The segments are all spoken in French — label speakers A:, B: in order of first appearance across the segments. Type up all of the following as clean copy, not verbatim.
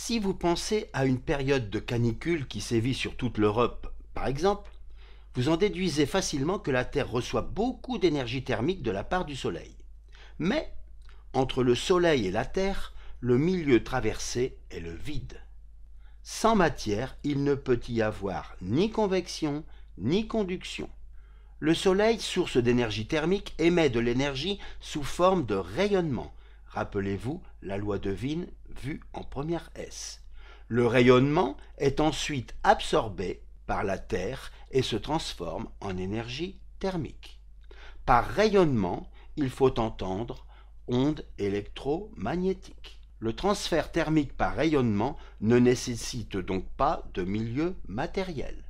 A: Si vous pensez à une période de canicule qui sévit sur toute l'Europe, par exemple, vous en déduisez facilement que la Terre reçoit beaucoup d'énergie thermique de la part du Soleil. Mais, entre le Soleil et la Terre, le milieu traversé est le vide. Sans matière, il ne peut y avoir ni convection, ni conduction. Le Soleil, source d'énergie thermique, émet de l'énergie sous forme de rayonnement. Rappelez-vous la loi de Wien vue en première S. Le rayonnement est ensuite absorbé par la Terre et se transforme en énergie thermique. Par rayonnement, il faut entendre ondes électromagnétiques. Le transfert thermique par rayonnement ne nécessite donc pas de milieu matériel.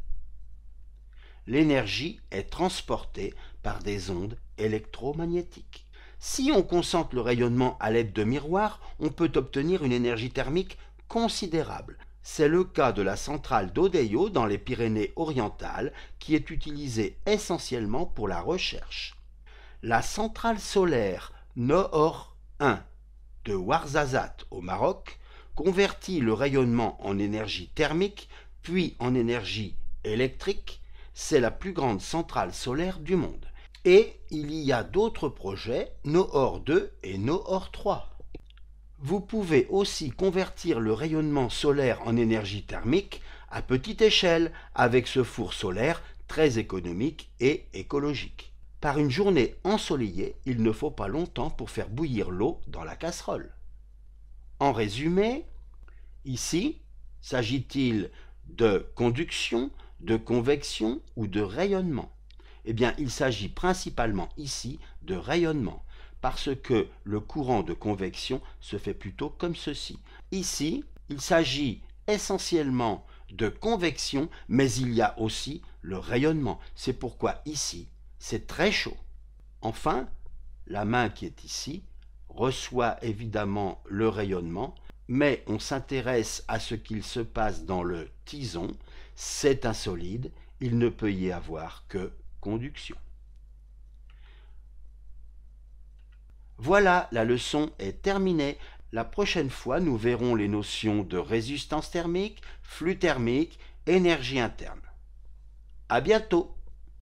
A: L'énergie est transportée par des ondes électromagnétiques. Si on concentre le rayonnement à l'aide de miroirs, on peut obtenir une énergie thermique considérable. C'est le cas de la centrale d'Odeio dans les Pyrénées orientales qui est utilisée essentiellement pour la recherche. La centrale solaire Noor 1 de Ouarzazate au Maroc convertit le rayonnement en énergie thermique puis en énergie électrique. C'est la plus grande centrale solaire du monde. Et il y a d'autres projets, Noor 2 et Noor 3. Vous pouvez aussi convertir le rayonnement solaire en énergie thermique à petite échelle avec ce four solaire très économique et écologique. Par une journée ensoleillée, il ne faut pas longtemps pour faire bouillir l'eau dans la casserole. En résumé, ici, s'agit-il de conduction, de convection ou de rayonnement? Eh bien, il s'agit principalement ici de rayonnement, parce que le courant de convection se fait plutôt comme ceci. Ici, il s'agit essentiellement de convection, mais il y a aussi le rayonnement. C'est pourquoi ici, c'est très chaud. Enfin, la main qui est ici reçoit évidemment le rayonnement, mais on s'intéresse à ce qu'il se passe dans le tison. C'est un solide, il ne peut y avoir que conduction. Voilà, la leçon est terminée. La prochaine fois, nous verrons les notions de résistance thermique, flux thermique, énergie interne. À bientôt!